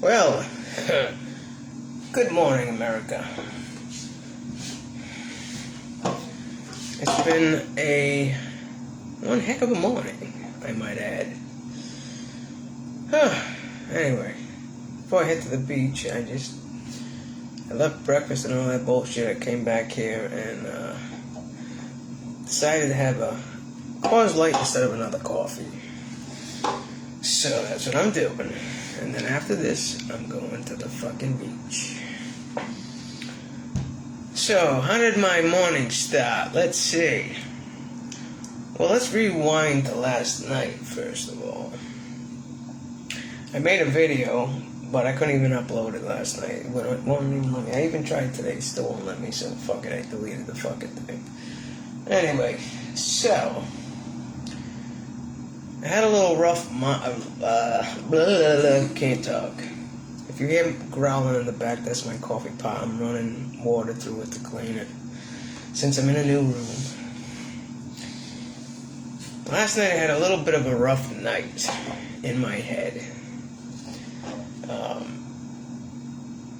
Well, good morning, America. It's been one heck of a morning, I might add. Anyway, before I head to the beach, I left breakfast and all that bullshit. I came back here and decided to have a Coors Light instead of another coffee. So that's what I'm doing. And then after this, I'm going to the fucking beach. So, how did my morning start? Let's see. Well, let's rewind to last night, first of all. I made a video, but I couldn't even upload it last night. It won't even let me. I even tried today, still won't let me, so fuck it, I deleted the fucking thing. Anyway, so I had a little rough can't talk. If you hear growling in the back, that's my coffee pot. I'm running water through it to clean it, since I'm in a new room. Last night I had a little bit of a rough night in my head.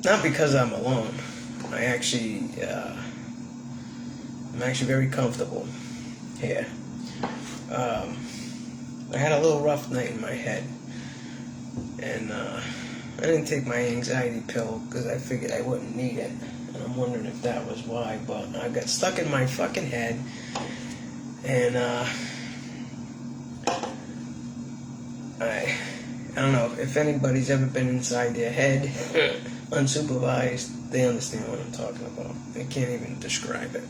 Not because I'm alone. I'm actually very comfortable here. I had a little rough night in my head, and I didn't take my anxiety pill because I figured I wouldn't need it, and I'm wondering if that was why, but I got stuck in my fucking head, and I don't know if anybody's ever been inside their head unsupervised, they understand what I'm talking about. They can't even describe it.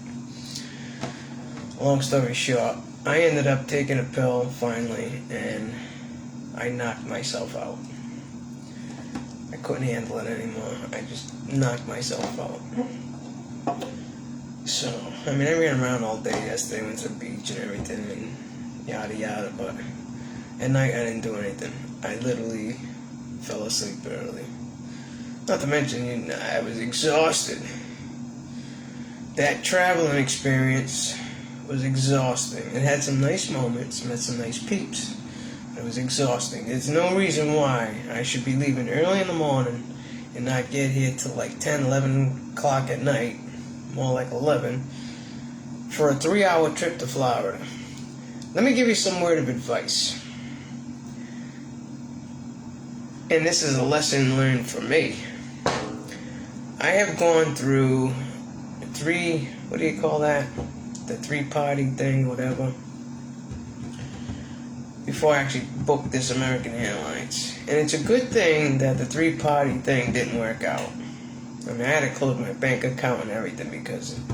Long story short, I ended up taking a pill finally, and I knocked myself out. I couldn't handle it anymore. I just knocked myself out. So, I mean, I ran around all day yesterday, went to the beach and everything, and yada yada, but at night I didn't do anything. I literally fell asleep early. Not to mention, I was exhausted. That traveling experience was exhausting. It had some nice moments, met some nice peeps. It was exhausting. There's no reason why I should be leaving early in the morning and not get here till like 10, 11 o'clock at night, more like 11, for a 3-hour trip to Florida. Let me give you some word of advice. And this is a lesson learned for me. I have gone through the 3-party thing, whatever, before I actually booked this American Airlines. And it's a good thing that the 3-party thing didn't work out. I mean, I had to close my bank account and everything because of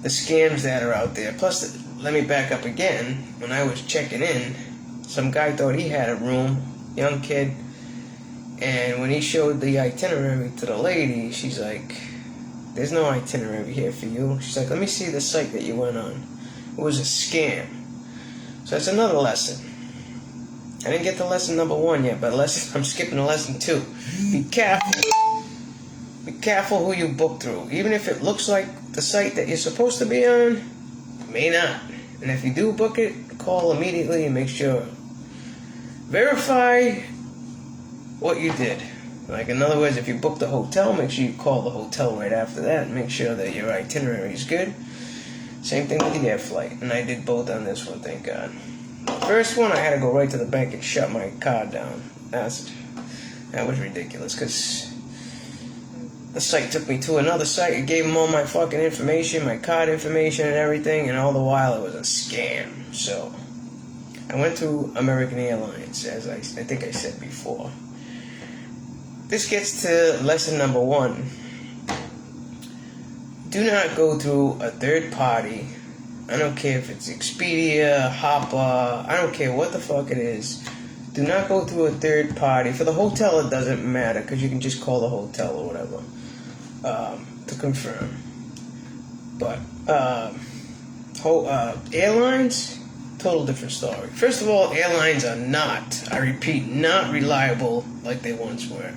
the scams that are out there. Plus, let me back up again. When I was checking in, some guy thought he had a room, young kid, and when he showed the itinerary to the lady, she's like, "There's no itinerary here for you." She's like, "Let me see the site that you went on." It was a scam. So that's another lesson. I didn't get to lesson number 1 yet, but I'm skipping to lesson 2. Be careful. Be careful who you book through. Even if it looks like the site that you're supposed to be on, it may not. And if you do book it, call immediately and make sure. Verify what you did. Like, in other words, if you booked a hotel, make sure you call the hotel right after that and make sure that your itinerary is good. Same thing with the air flight, and I did both on this one, thank God. The first one, I had to go right to the bank and shut my card down. That was ridiculous, because the site took me to another site. It gave them all my fucking information, my card information and everything, and all the while it was a scam. So I went to American Airlines, as I think I said before. This gets to lesson number 1. Do not go through a third party. I don't care if it's Expedia, Hopper, I don't care what the fuck it is. Do not go through a third party. For the hotel, it doesn't matter, because you can just call the hotel or whatever to confirm. But airlines, total different story. First of all, airlines are not, I repeat, not reliable like they once were.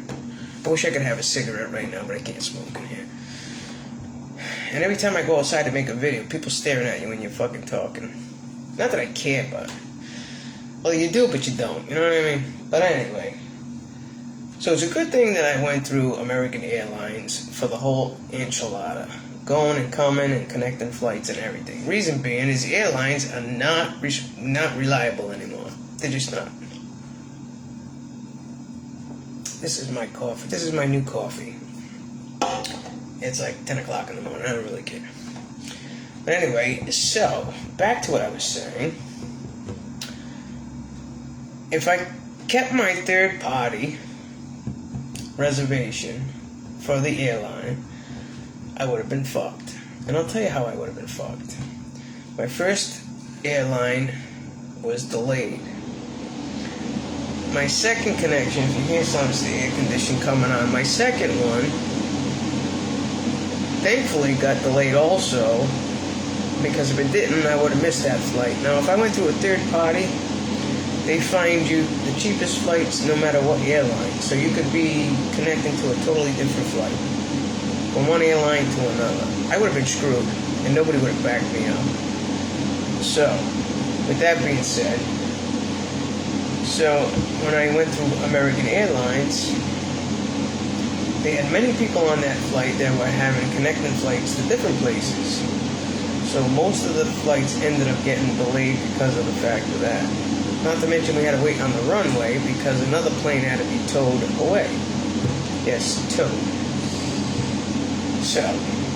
I wish I could have a cigarette right now, but I can't smoke in here. And every time I go outside to make a video, people staring at you when you're fucking talking. Not that I care, but... Well, you do, but you don't. You know what I mean? But anyway. So it's a good thing that I went through American Airlines for the whole enchilada. Going and coming and connecting flights and everything. Reason being is airlines are not reliable anymore. They're just not. This is my coffee. This is my new coffee. It's like 10 o'clock in the morning. I don't really care. But anyway, so, back to what I was saying. If I kept my third party reservation for the airline, I would have been fucked. And I'll tell you how I would have been fucked. My first airline was delayed. My second connection, if you hear sounds, the air condition coming on, my second one, thankfully got delayed also, because if it didn't, I would have missed that flight. Now, if I went to a third party, they find you the cheapest flights no matter what airline. So you could be connecting to a totally different flight from one airline to another. I would have been screwed, and nobody would have backed me up. So, with that being said, so when I went through American Airlines, they had many people on that flight that were having connecting flights to different places. So most of the flights ended up getting delayed because of the fact of that. Not to mention we had to wait on the runway because another plane had to be towed away. Yes, towed. So,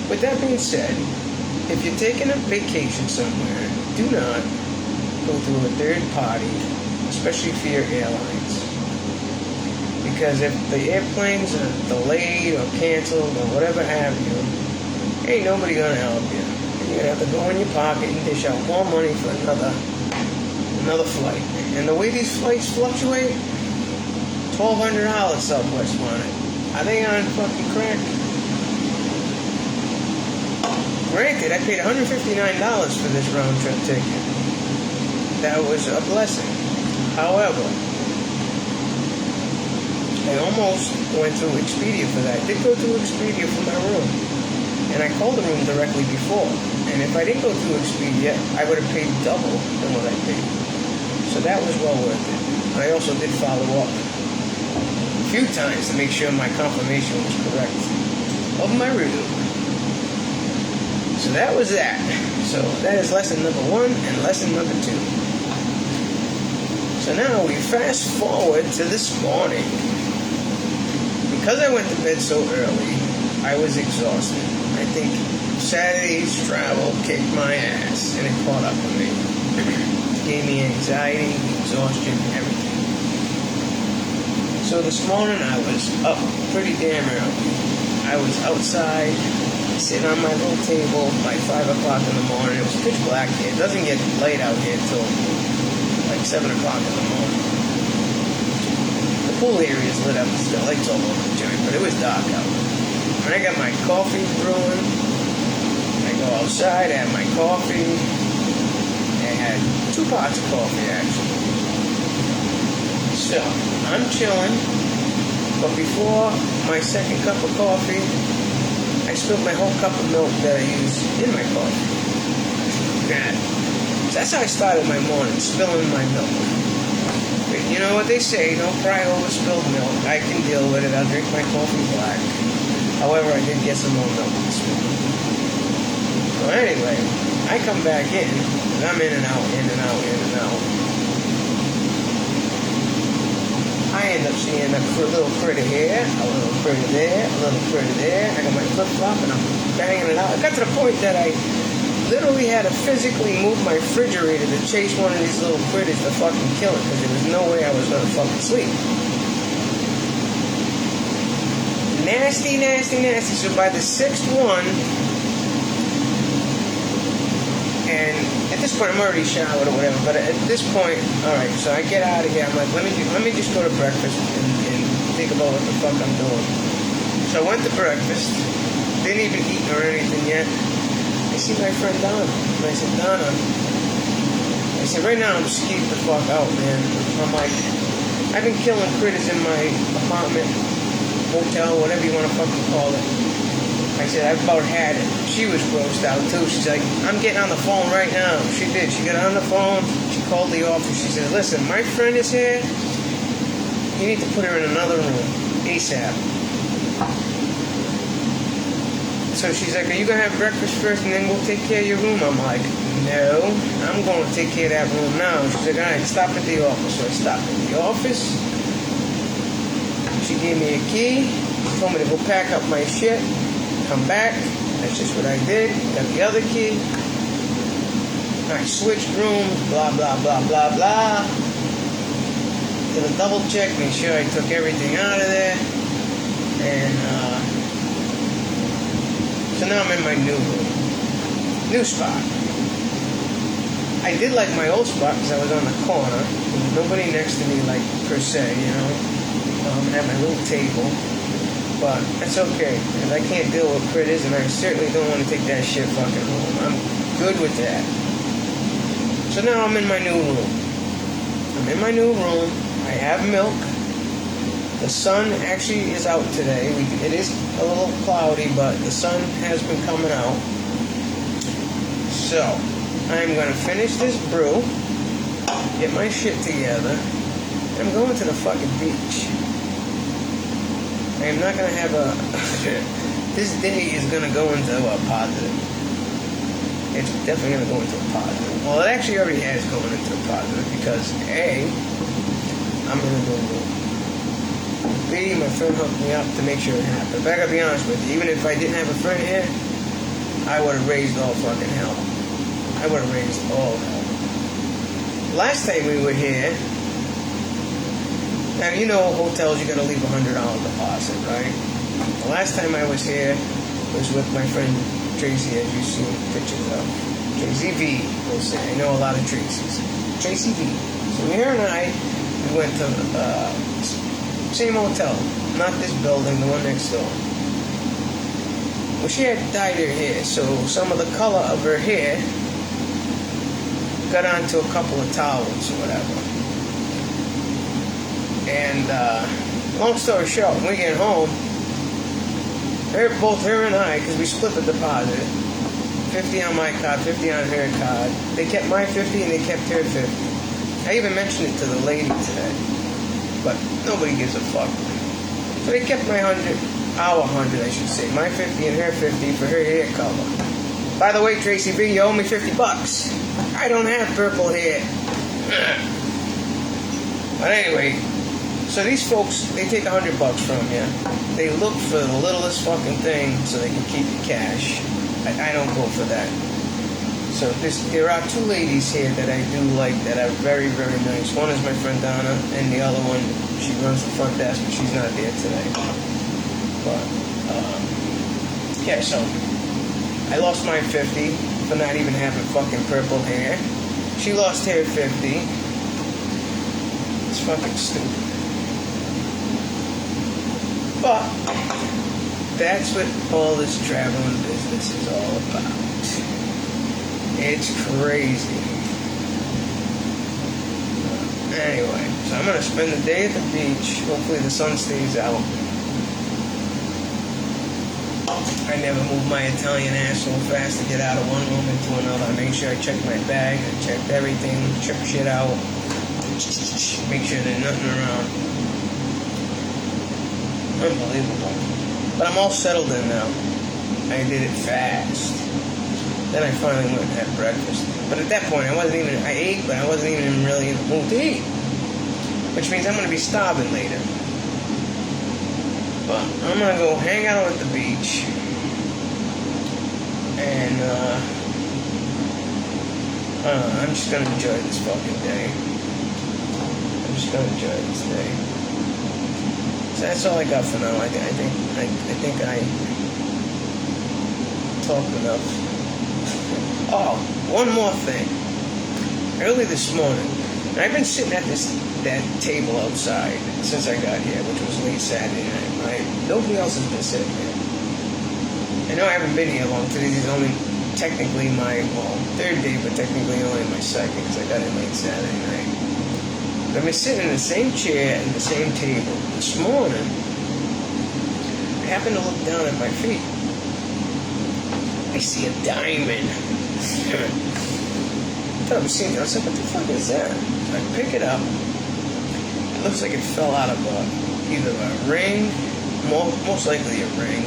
with that being said, if you're taking a vacation somewhere, do not go through a third party, especially for your airlines. Because if the airplanes are delayed or canceled or whatever have you, ain't nobody gonna help you. You're gonna have to go in your pocket and dish out more money for another flight. And the way these flights fluctuate, $1,200 Southwest wanted. Are they on fucking crack? Granted, I paid $159 for this round trip ticket. That was a blessing. However, I almost went through Expedia for that. I did go through Expedia for my room. And I called the room directly before. And if I didn't go through Expedia, I would have paid double than what I paid. So that was well worth it. I also did follow up a few times to make sure my confirmation was correct of my review. So that was that. So that is lesson number 1 and lesson number 2. So now we fast forward to this morning. Because I went to bed so early, I was exhausted. I think Saturday's travel kicked my ass, and it caught up with me. Gave me anxiety, exhaustion, everything. So this morning I was up pretty damn early. I was outside, sitting on my little table by 5 o'clock in the morning. It was pitch black here. It doesn't get light out here until like 7 o'clock in the morning. The pool area is lit up, the lights all over the joint, but it was dark out. When I got my coffee brewing, I go outside, I have my coffee. I had 2 pots of coffee, actually. So, I'm chilling, but before my second cup of coffee, I spilled my whole cup of milk that I use in my coffee. So that's how I started my morning, spilling my milk. But you know what they say, don't cry over spilled milk. I can deal with it, I'll drink my coffee black. However, I did get some more milk this morning. So anyway, I come back in, and I'm in and out, in and out, in and out. I end up seeing a little critter here, a little critter there, a little critter there. I got my flip-flop, and I'm banging it out. It got to the point that I literally had to physically move my refrigerator to chase one of these little critters to fucking kill it, because there was no way I was going to fucking sleep. Nasty, nasty, nasty. So by the 6th one, and at this point I'm already showered or whatever, but at this point, alright, so I get out of here, I'm like, let me just go to breakfast and think about what the fuck I'm doing. So I went to breakfast, didn't even eat or anything yet. I see my friend Donna, and I said, Donna, I said, right now I'm skeeved the fuck out, man. I'm like, I've been killing critters in my apartment, hotel, whatever you want to fucking call it. I said, I've about had it. She was grossed out too. She's like, I'm getting on the phone right now. She did. She got on the phone. She called the office. She said, listen, my friend is here. You need to put her in another room, ASAP. So she's like, are you going to have breakfast first and then go take care of your room? I'm like, no, I'm going to take care of that room now. She's like, all right, stop at the office. So I stopped at the office. She gave me a key. She told me to go pack up my shit, come back. That's just what I did. Got the other key. I switched rooms, blah, blah, blah, blah, blah. Did a double check, make sure I took everything out of there. And, so now I'm in my new room. New spot. I did like my old spot because I was on the corner. There was nobody next to me, like, per se, you know. I had my little table. But that's okay, because I can't deal with critters, and I certainly don't want to take that shit fucking home. I'm good with that. So now I'm in my new room. I'm in my new room. I have milk. The sun actually is out today. It is a little cloudy, but the sun has been coming out. So, I'm going to finish this brew, get my shit together, and I'm going to the fucking beach. I am not going to have a... This day is going to go into a positive. It's definitely going to go into a positive. Well, it actually already has gone into a positive because, A, I'm in a new room. B, my friend hooked me up to make sure it happened. But I gotta be honest with you, even if I didn't have a friend here, I would have raised all fucking hell. I would have raised all hell. Last time we were here, now you know hotels you gotta leave $100 deposit, right? The last time I was here was with my friend Tracy, as you've seen pictures of. Tracy V, we'll say. I know a lot of Tracys. Tracy V. So here and I, we went to same hotel, not this building, the one next door. Well, she had dyed her hair, so some of the color of her hair got onto a couple of towels or whatever. And long story short, when we get home, both her and I, because we split the deposit, 50 on my card, 50 on her card. They kept my 50 and they kept her 50. I even mentioned it to the lady today. But nobody gives a fuck. So they kept my 100, our 100 I should say, my 50 and her 50 for her hair color. By the way, Tracy B, you owe me $50. I don't have purple hair. But anyway, so these folks, they take $100 from you. They look for the littlest fucking thing so they can keep your cash. I don't go for that. So there are two ladies here that I do like that are very, very nice. One is my friend Donna, and the other one, she runs the front desk, but she's not there today. But, yeah, so I lost my 50 for not even having fucking purple hair. She lost her 50. It's fucking stupid. But that's what all this traveling business is all about. It's crazy. Anyway, so I'm going to spend the day at the beach. Hopefully the sun stays out. I never move my Italian ass so fast to get out of one room into another. I make sure I check my bag. I checked everything. Check shit out. Make sure there's nothing around. Unbelievable. But I'm all settled in now. I did it fast. Then I finally went and had breakfast. But at that point, I ate, but I wasn't even really in the mood to eat. Which means I'm going to be starving later. But I'm going to go hang out at the beach. And, I'm just going to enjoy this fucking day. I'm just going to enjoy this day. So that's all I got for now. I think I talked enough. Oh, one more thing. Early this morning, I've been sitting at that table outside since I got here, which was late Saturday night. Right? Nobody else has been sitting here. I know I haven't been here long. Today is only technically my third day, but technically only my second because I got in late Saturday night. But I've been sitting in the same chair and the same table. This morning, I happened to look down at my feet. I see a diamond. I thought I was seeing it. I was like, what the fuck is that? So I pick it up. It looks like it fell out of either a ring, most likely a ring,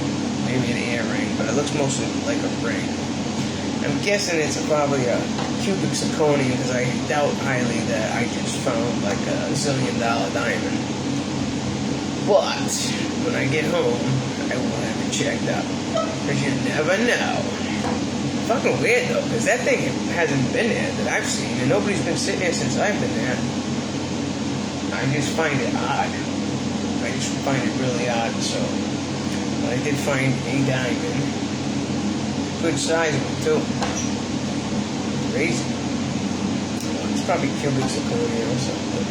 maybe an ear ring, but it looks mostly like a ring. I'm guessing it's probably a cubic zirconium because I doubt highly that I just found like a $1 zillion diamond. But when I get home, I will have it checked out. Because you never know. Fucking weird though, because that thing hasn't been there that I've seen, and nobody's been sitting there since I've been there. I just find it odd. I just find it really odd. So, but I did find a diamond. Good size of it too. Crazy. It's probably cubic zirconia or something.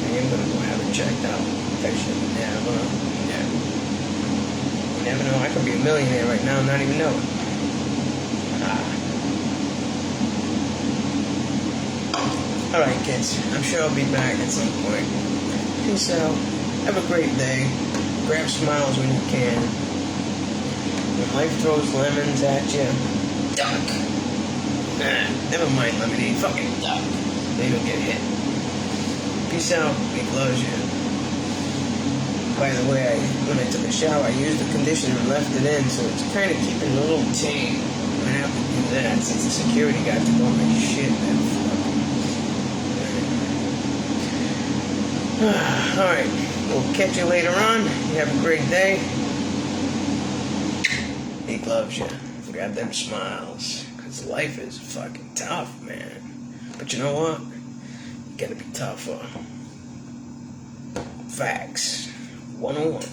I am gonna go have it checked out. I should never know. You never know. I could be a millionaire right now and not even know it. Alright kids, I'm sure I'll be back at some point. Peace out. Have a great day. Grab smiles when you can. When life throws lemons at you, duck. Never mind lemonade, fucking duck. They don't get hit. Peace out. Big loves you. By the way, when I took a shower, I used the conditioner and left it in, so it's kind of keeping a little tame. I'm gonna have to do that since the security guy took all my shit. Alright, we'll catch you later on. You have a great day. He loves you. Grab them smiles. Because life is fucking tough, man. But you know what? You gotta be tougher. Facts. 101.